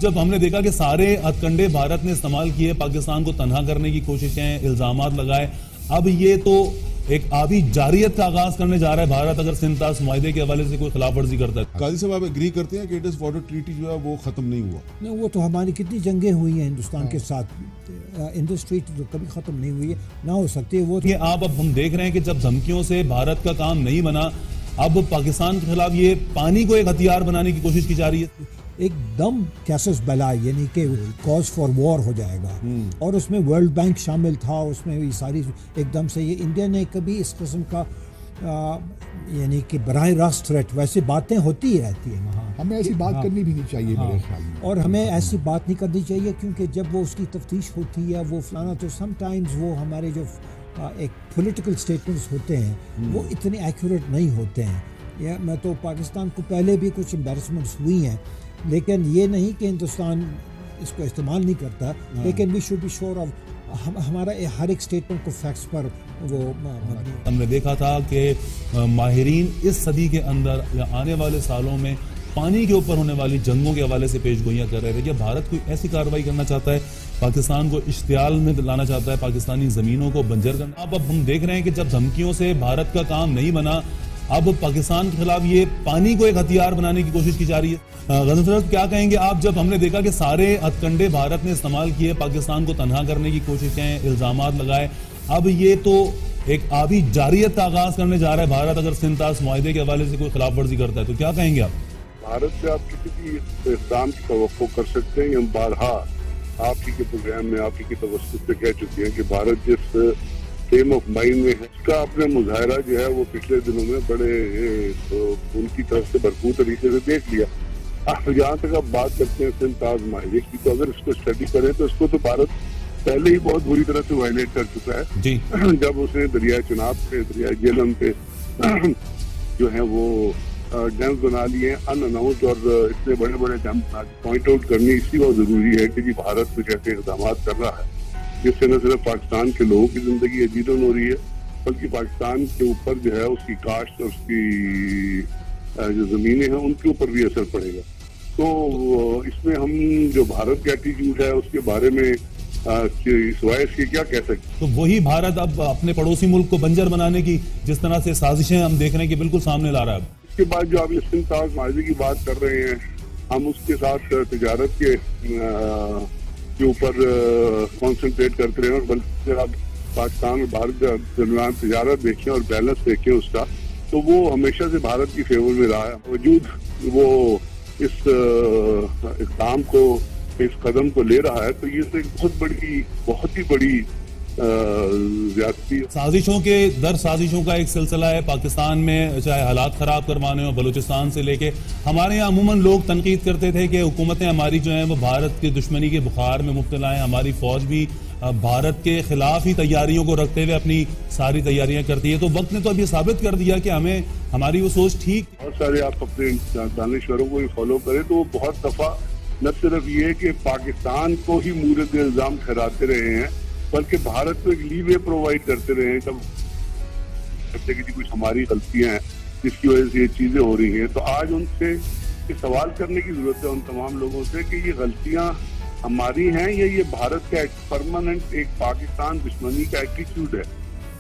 جب ہم نے دیکھا کہ سارے ہتھ کنڈے بھارت نے استعمال کیے پاکستان کو تنہا کرنے کی کوششیں الزامات لگائے، اب یہ تو ایک آبی جاریت کا آغاز کرنے جا رہا ہے بھارت اگر سنتاس معاہدے کے حوالے سے کوئی خلاف ورزی کرتا ہے۔ قاضی صاحب آپ ایگری کرتے ہیں کہ انڈس واٹر ٹریٹی جو ہے وہ ختم نہیں ہوا؟ نہیں، وہ تو ہماری کتنی جنگیں ہوئی ہیں ہندوستان کے ساتھ، انڈس ٹریٹی تو کبھی ختم نہیں ہوئی ہے، نہ ہو سکتی ہے وہ۔ آپ اب ہم دیکھ رہے ہیں کہ جب دھمکیوں سے بھارت کا کام نہیں بنا، اب پاکستان کے خلاف یہ پانی کو ایک ہتھیار بنانے کی کوشش کی جا رہی ہے۔ ایک دم کیسس بیلائی یعنی کہ کاز فار وار ہو جائے گا، اور اس میں ورلڈ بینک شامل تھا، اس میں یہ ساری ایک دم سے یہ انڈیا نے کبھی اس قسم کا یعنی کہ براہ راست تھریٹ، ویسے باتیں ہوتی ہی رہتی ہیں وہاں، ہمیں ایسی بات کرنی بھی نہیں چاہیے میرے خیال میں، اور ہمیں ایسی بات نہیں کرنی چاہیے کیونکہ جب وہ اس کی تفتیش ہوتی ہے وہ فلانا، تو سم ٹائمز وہ ہمارے جو ایک پولیٹیکل سٹیٹمنٹس ہوتے ہیں وہ اتنے ایکوریٹ نہیں ہوتے ہیں۔ میں تو پاکستان کو پہلے بھی کچھ امبیرسمنٹس ہوئی ہیں، لیکن یہ نہیں کہ ہندوستان اس کو استعمال نہیں کرتا، لیکن we should be sure of ہمارا ہر ایک سٹیٹمنٹ کو فیکٹس پر وہ ہم نے دیکھا تھا کہ ماہرین اس صدی کے اندر یا آنے والے سالوں میں پانی کے اوپر ہونے والی جنگوں کے حوالے سے پیش گوئیاں کر رہے تھے کہ بھارت کوئی ایسی کارروائی کرنا چاہتا ہے، پاکستان کو اشتعال میں لانا چاہتا ہے، پاکستانی زمینوں کو بنجر کرنا۔ اب ہم دیکھ رہے ہیں کہ جب دھمکیوں سے بھارت کا کام نہیں بنا، اب پاکستان کے خلاف یہ پانی کو ایک ہتھیار بنانے کی کوشش کی جا رہی ہے۔ غزنفر صاحب کیا کہیں گے آپ، جب ہم نے دیکھا کہ سارے ہتھ کنڈے بھارت نے استعمال کیے پاکستان کو تنہا کرنے کی کوششیں الزامات لگائے، اب یہ تو ایک آبی جاریت کا آغاز کرنے جا رہا ہے بھارت اگر سنتاس معاہدے کے حوالے سے کوئی خلاف ورزی کرتا ہے، تو کیا کہیں گے آپ؟ بھارت سے آپ کسی بھی اقدام کی توقع کر سکتے ہیں۔ ہم بارہا آپ ہی کے پروگرام میں آپ ہی کی توسط سے کہہ چکے ہیں کہ بھارت جس فریم آف مائنڈ میں ہے اس کا اپنا مظاہرہ جو ہے وہ پچھلے دنوں میں بڑے ان کی طرف سے بھرپور طریقے سے دیکھ لیا۔ جہاں تک آپ بات کرتے ہیں سنتاس معاہدے کی، تو اگر اس کو اسٹڈی کریں تو اس کو تو بھارت پہلے ہی بہت بری طرح سے وائلیٹ کر چکا ہے جی، جب اس نے دریائے چناب پہ، دریائے جہلم پہ جو ہے وہ ڈیمز بنا لیے ان اناؤنسڈ، اور اتنے بڑے بڑے ڈیم پوائنٹ آؤٹ کرنی اسی بات ضروری ہے کہ جی بھارت کچھ ایسے اقدامات کر رہا ہے جس سے نہ صرف پاکستان کے لوگوں کی زندگی عجیبن ہو رہی ہے بلکہ پاکستان کے اوپر جو ہے اس کی کاشت اور اس کی جو زمینیں ہیں ان کے اوپر بھی اثر پڑے گا۔ تو اس میں ہم جو بھارت کا ایٹیٹیوڈ ہے اس کے بارے میں سوائے اس کے کیا کہہ سکتے ہیں؟ تو وہی بھارت اب اپنے پڑوسی ملک کو بنجر بنانے کی جس طرح سے سازشیں ہم دیکھ رہے ہیں کہ بالکل سامنے لا رہا ہے۔ اس کے بعد جو آپ یہ سنتاس معاہدے کی بات کر رہے ہیں، ہم اس کے ساتھ تجارت کے اوپر کانسنٹریٹ کرتے رہے ہیں، بلکہ آپ پاکستان اور بھارت کے درمیان تجارت دیکھیں اور بیلنس دیکھیں اس کا، تو وہ ہمیشہ سے بھارت کی فیور میں رہا ہے۔ وجود وہ اس اقدام کو، اس قدم کو لے رہا ہے، تو یہ ایک بہت ہی بڑی زیادتی سازشوں کے در سازشوں کا ایک سلسلہ ہے پاکستان میں، چاہے حالات خراب کروانے ہوں بلوچستان سے لے کے۔ ہمارے یہاں عموماً لوگ تنقید کرتے تھے کہ حکومتیں ہماری جو ہیں وہ بھارت کے دشمنی کے بخار میں مبتلا ہیں، ہماری فوج بھی بھارت کے خلاف ہی تیاریوں کو رکھتے ہوئے اپنی ساری تیاریاں کرتی ہے۔ تو وقت نے تو اب یہ ثابت کر دیا کہ ہماری وہ سوچ ٹھیک۔ بہت سارے آپ اپنے دانشوروں کو بھی فالو کریں تو وہ بہت دفعہ نہ صرف یہ کہ پاکستان کو ہی مورد الزام ٹھہراتے رہے ہیں بلکہ بھارت کو ایک لیوے پرووائڈ کرتے رہے ہیں کہ کچھ ہماری غلطیاں ہیں جس کی وجہ سے یہ چیزیں ہو رہی ہیں۔ تو آج ان سے یہ سوال کرنے کی ضرورت ہے ان تمام لوگوں سے کہ یہ غلطیاں ہماری ہیں یا یہ بھارت کا ایک پرماننٹ ایک پاکستان دشمنی کا ایٹیٹیوڈ ہے۔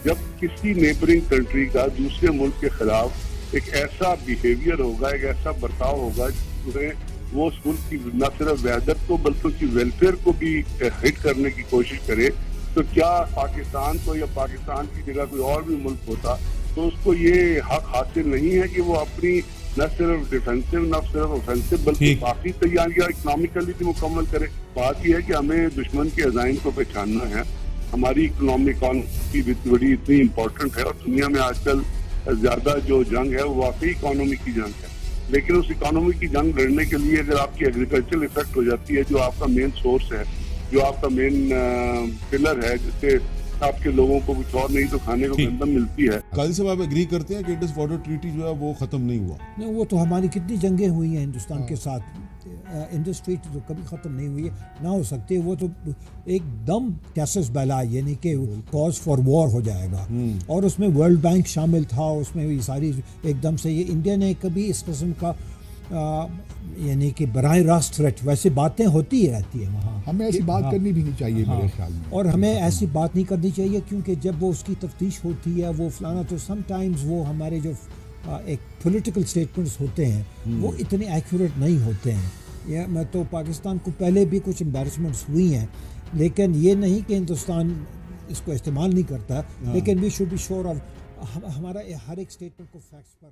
جب کسی نیبرنگ کنٹری کا دوسرے ملک کے خلاف ایک ایسا بیہیویئر ہوگا، ایک ایسا برتاؤ ہوگا جس میں وہ اس ملک کی نہ صرف وحدت کو بلکہ اس کی ویلفیئر کو بھی ہٹ کرنے کی کوشش کرے، تو کیا پاکستان کو یا پاکستان کی جگہ کوئی اور بھی ملک ہوتا تو اس کو یہ حق حاصل نہیں ہے کہ وہ اپنی نہ صرف ڈیفینسو نہ صرف اوفینسو بلکہ باقی تیاریاں اکنامکلی بھی مکمل کرے۔ بات یہ ہے کہ ہمیں دشمن کے عزائم کو پہچاننا ہے۔ ہماری اکنامک کی بڑی اتنی امپورٹنٹ ہے اور دنیا میں آج کل زیادہ جو جنگ ہے وہ واقعی اکانومی کی جنگ ہے، لیکن اس اکانومی کی جنگ لڑنے کے لیے اگر آپ کی ایگریکلچرل افیکٹ ہو جاتی ہے جو آپ کا مین سورس ہے، جو آپ کا مین پلر ہے جس سے آپ کے لوگوں کو کچھ اور نہیں تو کھانے کو گندم ملتی ہے۔ قاضی صاحب آپ ایگری کرتے ہیں کہ انڈس واٹر ٹریٹی جو ہے وہ ختم نہیں ہوا؟ نہیں، وہ تو ہماری کتنی جنگیں ہوئی ہیں ہندوستان کے ساتھ، انڈس ٹریٹی تو کبھی ختم نہیں ہوئی ہے، نہ ہو سکتی ہے وہ تو ایک دم کیسس بیلائی یعنی کہ کاز فار وار ہو جائے گا، اور اس میں ورلڈ بینک شامل تھا، اس میں یہ ساری ایک دم سے یہ انڈیا نے کبھی اس قسم کا یعنی کہ براہ راست تھریٹ، ویسے باتیں ہوتی ہی رہتی ہیں وہاں، ہمیں ایسی بات کرنی بھی نہیں چاہیے میرے خیال میں، اور ہمیں ایسی بات نہیں کرنی چاہیے کیونکہ جب وہ اس کی تفتیش ہوتی ہے وہ فلانا، تو سم ٹائمز وہ ہمارے جو ایک پولیٹیکل اسٹیٹمنٹس ہوتے ہیں وہ اتنے ایکوریٹ نہیں ہوتے ہیں. میں تو پاکستان کو پہلے بھی کچھ امبیرسمنٹس ہوئی ہیں، لیکن یہ نہیں کہ ہندوستان اس کو استعمال نہیں کرتا، لیکن we should be sure of ہمارا ہر ایک اسٹیٹمنٹ کو فیکٹس پر